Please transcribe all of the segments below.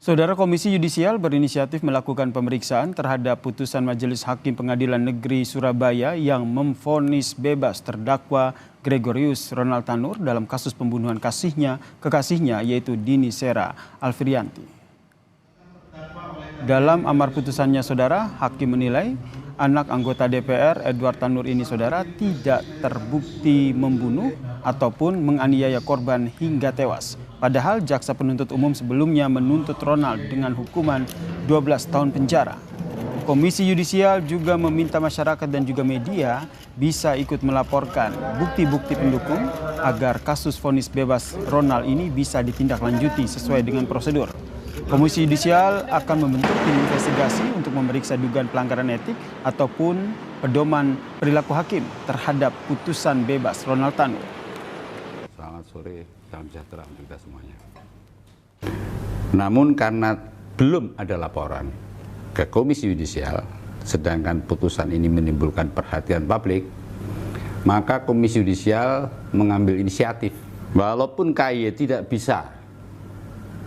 Saudara Komisi Yudisial berinisiatif melakukan pemeriksaan terhadap putusan Majelis Hakim Pengadilan Negeri Surabaya yang memvonis bebas terdakwa Gregorius Ronald Tanur dalam kasus pembunuhan kekasihnya yaitu Dini Sera Alfrianti. Dalam amar putusannya, saudara, hakim menilai anak anggota DPR Edward Tanur ini, saudara, tidak terbukti membunuh ataupun menganiaya korban hingga tewas. Padahal jaksa penuntut umum sebelumnya menuntut Ronald dengan hukuman 12 tahun penjara. Komisi Yudisial juga meminta masyarakat dan juga media bisa ikut melaporkan bukti-bukti pendukung agar kasus vonis bebas Ronald ini bisa ditindaklanjuti sesuai dengan prosedur. Komisi Yudisial akan membentuk tim investigasi untuk memeriksa dugaan pelanggaran etik ataupun pedoman perilaku hakim terhadap putusan bebas Ronald Tanur. Selamat sore, salam sejahtera untuk kita semuanya. Namun karena belum ada laporan ke Komisi Yudisial, sedangkan putusan ini menimbulkan perhatian publik, maka Komisi Yudisial mengambil inisiatif. Walaupun KY tidak bisa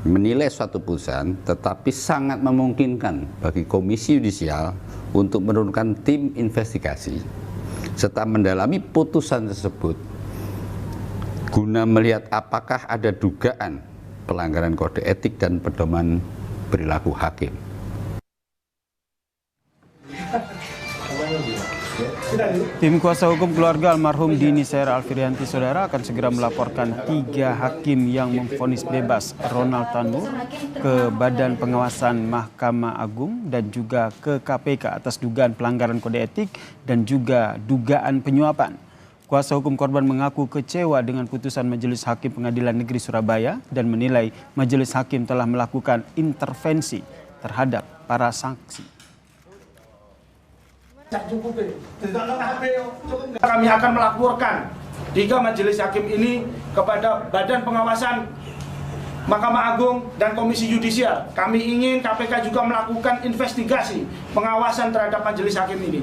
menilai suatu putusan, tetapi sangat memungkinkan bagi Komisi Yudisial untuk menurunkan tim investigasi serta mendalami putusan tersebut guna melihat apakah ada dugaan pelanggaran kode etik dan pedoman perilaku hakim. Tim kuasa hukum keluarga almarhum Dini Sera Alfrianti, saudara, akan segera melaporkan 3 hakim yang memvonis bebas Ronald Tanur ke Badan Pengawasan Mahkamah Agung dan juga ke KPK atas dugaan pelanggaran kode etik dan juga dugaan penyuapan. Kuasa hukum korban mengaku kecewa dengan putusan Majelis Hakim Pengadilan Negeri Surabaya dan menilai Majelis Hakim telah melakukan intervensi terhadap para saksi. Kami akan melaporkan 3 Majelis Hakim ini kepada Badan Pengawasan Mahkamah Agung dan Komisi Yudisial. Kami ingin KPK juga melakukan investigasi pengawasan terhadap Majelis Hakim ini.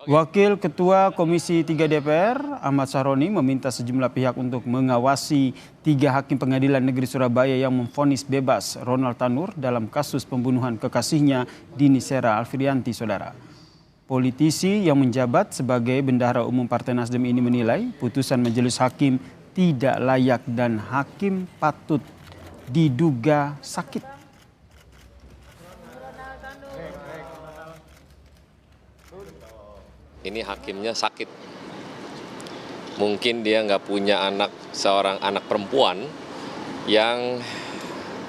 Wakil Ketua Komisi 3 DPR, Ahmad Sahroni, meminta sejumlah pihak untuk mengawasi 3 hakim Pengadilan Negeri Surabaya yang memvonis bebas Ronald Tanur dalam kasus pembunuhan kekasihnya Dini Sera Alfrianti, saudara. Politisi yang menjabat sebagai Bendahara Umum Partai Nasdem ini menilai putusan Majelis Hakim tidak layak dan hakim patut diduga sakit. Ini hakimnya sakit. Mungkin dia nggak punya seorang anak perempuan yang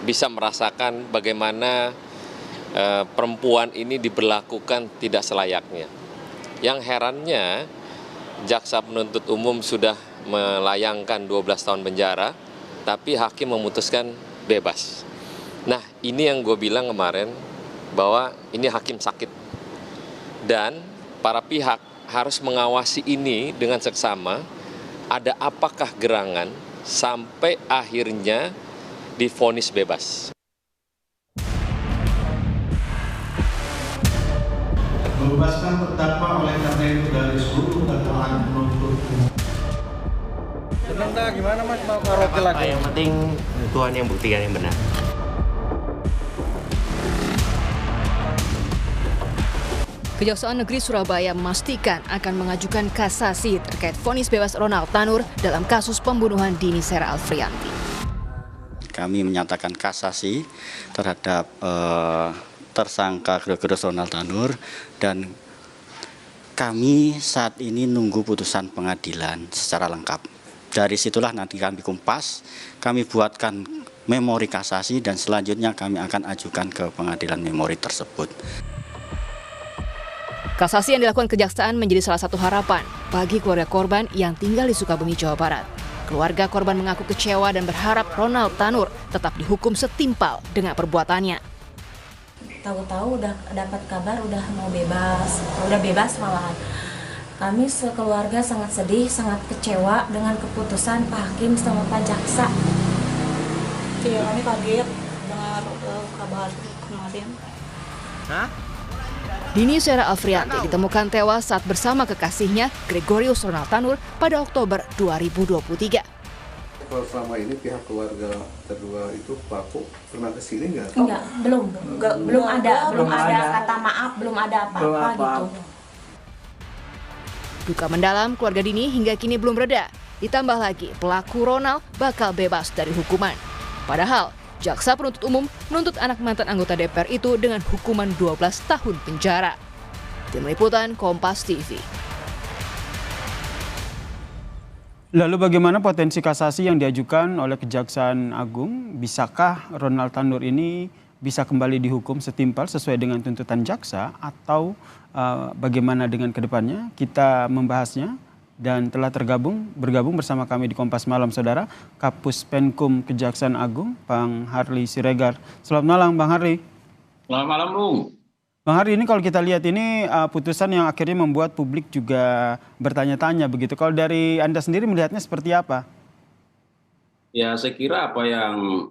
bisa merasakan bagaimana perempuan ini diberlakukan tidak selayaknya. Yang herannya, jaksa penuntut umum sudah melayangkan 12 tahun penjara, tapi hakim memutuskan bebas. Nah, ini yang gue bilang kemarin, bahwa ini hakim sakit. Dan para pihak harus mengawasi ini dengan seksama, ada apakah gerangan sampai akhirnya divonis bebas. Membebaskan terdakwa oleh karena itu dari seluruh dakwaan penuntut. Senang dah, gimana Mas mau karaoke lagi? Yang penting Tuhan yang buktikan yang benar. Kejaksaan Negeri Surabaya memastikan akan mengajukan kasasi terkait vonis bebas Ronald Tanur dalam kasus pembunuhan Dini Sera Alfrianti. Kami menyatakan kasasi terhadap tersangka Gregorius Ronald Tanur dan kami saat ini nunggu putusan pengadilan secara lengkap. Dari situlah nanti kami kumpas, kami buatkan memori kasasi dan selanjutnya kami akan ajukan ke pengadilan memori tersebut. Kasasi yang dilakukan kejaksaan menjadi salah satu harapan bagi keluarga korban yang tinggal di Sukabumi, Jawa Barat. Keluarga korban mengaku kecewa dan berharap Ronald Tanur tetap dihukum setimpal dengan perbuatannya. Tahu-tahu udah dapat kabar udah bebas malahan. Kami sekeluarga sangat sedih, sangat kecewa dengan keputusan Pak Hakim sama Pak Jaksa. Iya, kami kaget dengar kabar kemarin. Dini Sera Alfrianti ditemukan tewas saat bersama kekasihnya Gregorius Ronald Tanur pada Oktober 2023. kalau selama ini pihak keluarga kedua itu pelaku pernah kesini nggak? Enggak, belum ada kata maaf, belum ada apa-apa gitu. Duka mendalam keluarga Dini hingga kini belum reda. Ditambah lagi pelaku Ronald bakal bebas dari hukuman. Padahal jaksa penuntut umum menuntut anak mantan anggota DPR itu dengan hukuman 12 tahun penjara. Tim Liputan Kompas TV. Lalu bagaimana potensi kasasi yang diajukan oleh Kejaksaan Agung? Bisakah Ronald Tanur ini bisa kembali dihukum setimpal sesuai dengan tuntutan jaksa atau bagaimana dengan kedepannya? Kita membahasnya dan telah bergabung bersama kami di Kompas Malam, Saudara, Kapus Penkum Kejaksaan Agung, Bang Harli Siregar. Selamat malam, Bang Harli. Selamat malam, Bung. Bang Harli, ini kalau kita lihat ini putusan yang akhirnya membuat publik juga bertanya-tanya begitu. Kalau dari Anda sendiri melihatnya seperti apa? Ya, saya kira apa yang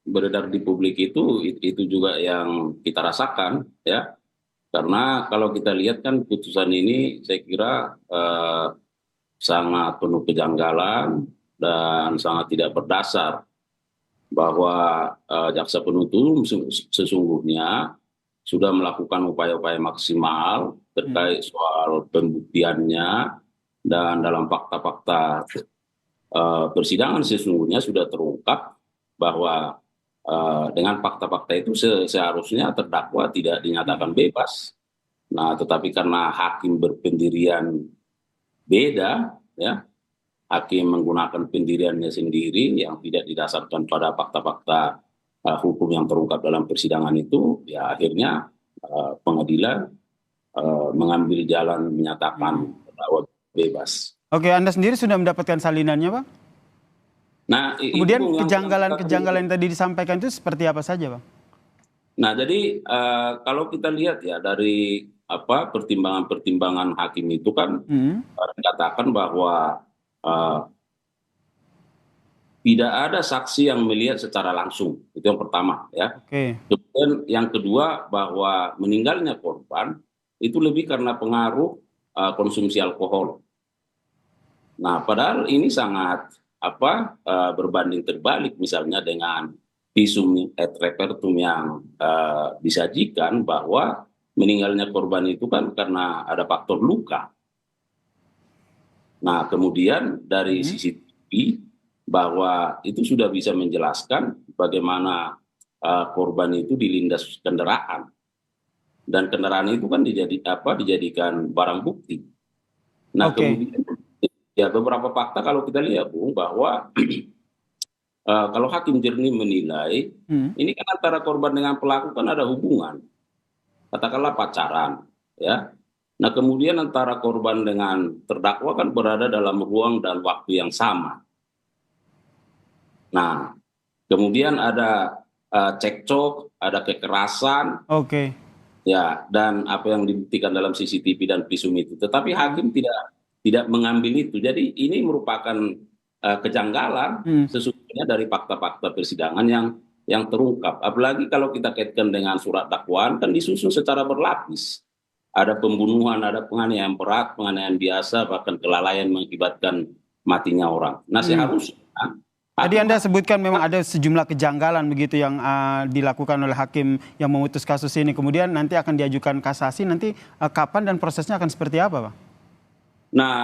beredar di publik itu juga yang kita rasakan, ya. Karena kalau kita lihat kan putusan ini saya kira sangat penuh kejanggalan dan sangat tidak berdasar, bahwa jaksa penuntut umum sesungguhnya sudah melakukan upaya-upaya maksimal terkait soal pembuktiannya, dan dalam fakta-fakta persidangan sesungguhnya sudah terungkap bahwa dengan fakta-fakta itu seharusnya terdakwa tidak dinyatakan bebas. Nah, tetapi karena hakim berpendirian beda, ya, hakim menggunakan pendiriannya sendiri yang tidak didasarkan pada fakta-fakta hukum yang terungkap dalam persidangan itu, ya akhirnya pengadilan mengambil jalan menyatakan terdakwa bebas. Oke, Anda sendiri sudah mendapatkan salinannya, Bang? Nah, kemudian kejanggalan yang tadi disampaikan itu seperti apa saja, Bang? Nah, jadi kalau kita lihat ya dari pertimbangan-pertimbangan hakim itu kan dikatakan bahwa tidak ada saksi yang melihat secara langsung, itu yang pertama, ya. Kemudian yang kedua bahwa meninggalnya korban itu lebih karena pengaruh konsumsi alkohol. Nah, padahal ini sangat berbanding terbalik misalnya dengan visum et repertum yang disajikan, bahwa meninggalnya korban itu kan karena ada faktor luka. Nah, kemudian dari CCTV bahwa itu sudah bisa menjelaskan bagaimana korban itu dilindas kendaraan, dan kendaraan itu kan dijadikan barang bukti. Nah, kemudian ya beberapa fakta kalau kita lihat, Bung, bahwa kalau hakim jernih menilai ini kan antara korban dengan pelaku kan ada hubungan, katakanlah pacaran, ya. Nah, kemudian antara korban dengan terdakwa kan berada dalam ruang dan waktu yang sama. Nah, kemudian ada cekcok, ada kekerasan, ya, dan apa yang dibuktikan dalam CCTV dan visum itu. Tetapi hakim tidak mengambil itu. Jadi ini merupakan kejanggalan sesungguhnya dari fakta-fakta persidangan yang terungkap. Apalagi kalau kita kaitkan dengan surat dakwaan kan disusun secara berlapis. Ada pembunuhan, ada penganiayaan berat, penganiayaan biasa, bahkan kelalaian mengakibatkan matinya orang. Nah, seharusnya tadi Anda sebutkan memang ada sejumlah kejanggalan begitu yang dilakukan oleh hakim yang memutus kasus ini. Kemudian nanti akan diajukan kasasi, nanti kapan dan prosesnya akan seperti apa, Pak? Nah,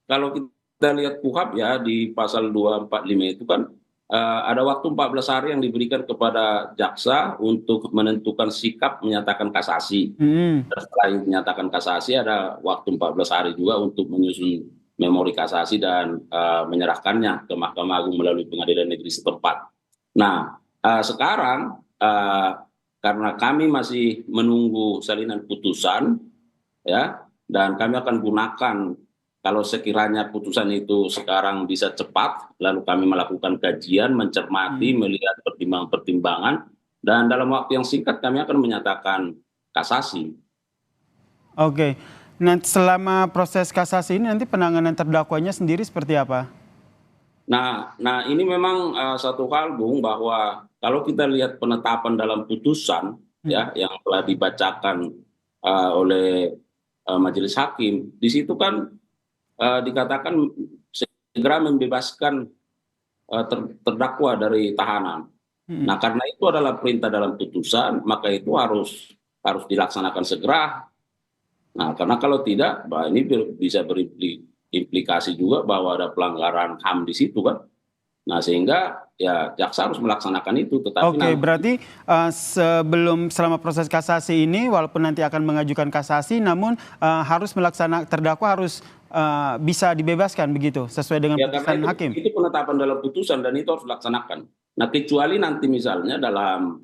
kalau kita lihat KUHP ya di pasal 245 itu kan ada waktu 14 hari yang diberikan kepada jaksa untuk menentukan sikap menyatakan kasasi. Dan setelah menyatakan kasasi ada waktu 14 hari juga untuk menyusun memori kasasi dan menyerahkannya ke Mahkamah Agung melalui pengadilan negeri setempat. Nah, sekarang karena kami masih menunggu salinan putusan, ya, dan kami akan gunakan kalau sekiranya putusan itu sekarang bisa cepat, lalu kami melakukan kajian, mencermati, melihat pertimbangan-pertimbangan, dan dalam waktu yang singkat kami akan menyatakan kasasi. Oke. Nanti selama proses kasasi ini nanti penanganan terdakwanya sendiri seperti apa? Nah ini memang satu hal, Bung, bahwa kalau kita lihat penetapan dalam putusan ya yang telah dibacakan oleh majelis hakim, di situ kan dikatakan segera membebaskan terdakwa dari tahanan. Nah, karena itu adalah perintah dalam putusan, maka itu harus dilaksanakan segera. Nah, karena kalau tidak, ini bisa berimplikasi juga bahwa ada pelanggaran HAM di situ kan. Nah, sehingga ya jaksa harus melaksanakan itu. Tetapi berarti selama proses kasasi ini, walaupun nanti akan mengajukan kasasi, namun terdakwa harus bisa dibebaskan begitu, sesuai dengan putusan hakim. Itu penetapan dalam putusan dan itu harus dilaksanakan. Nah, kecuali nanti misalnya dalam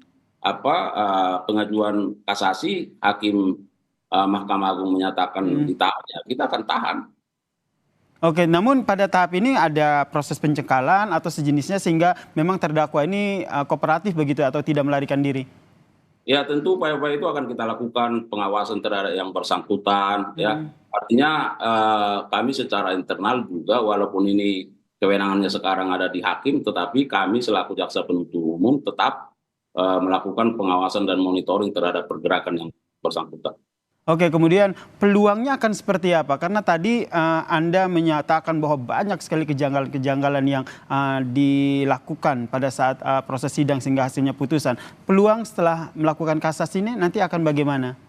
pengajuan kasasi hakim Mahkamah Agung menyatakan ditahan, ya kita akan tahan. Oke, namun pada tahap ini ada proses pencekalan atau sejenisnya sehingga memang terdakwa ini kooperatif begitu atau tidak melarikan diri? Ya, tentu upaya-upaya itu akan kita lakukan, pengawasan terhadap yang bersangkutan. Ya, artinya kami secara internal juga, walaupun ini kewenangannya sekarang ada di hakim, tetapi kami selaku jaksa penuntut umum tetap melakukan pengawasan dan monitoring terhadap pergerakan yang bersangkutan. Oke, kemudian peluangnya akan seperti apa? Karena tadi Anda menyatakan bahwa banyak sekali kejanggalan-kejanggalan yang dilakukan pada saat proses sidang sehingga hasilnya putusan. Peluang setelah melakukan kasasi ini nanti akan bagaimana?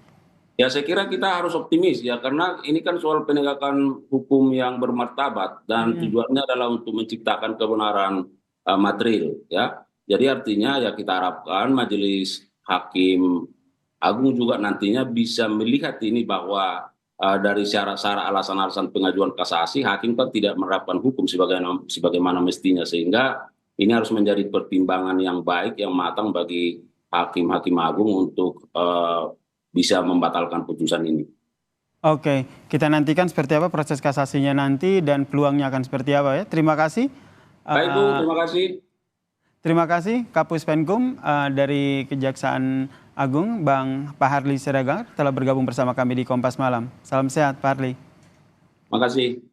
Ya, saya kira kita harus optimis ya, karena ini kan soal penegakan hukum yang bermartabat dan tujuannya adalah untuk menciptakan kebenaran material ya. Jadi artinya ya kita harapkan Majelis Hakim Agung juga nantinya bisa melihat ini bahwa dari syarat-syarat alasan-alasan pengajuan kasasi hakim kan tidak menerapkan hukum sebagaimana mestinya, sehingga ini harus menjadi pertimbangan yang baik, yang matang bagi hakim-hakim agung untuk bisa membatalkan putusan ini. Oke, kita nantikan seperti apa proses kasasinya nanti dan peluangnya akan seperti apa ya. Terima kasih. Baik Bu, terima kasih. Terima kasih Kapus Penkum dari Kejaksaan Agung, Bang Paharli Siregar telah bergabung bersama kami di Kompas Malam. Salam sehat Pak Harli. Terima kasih.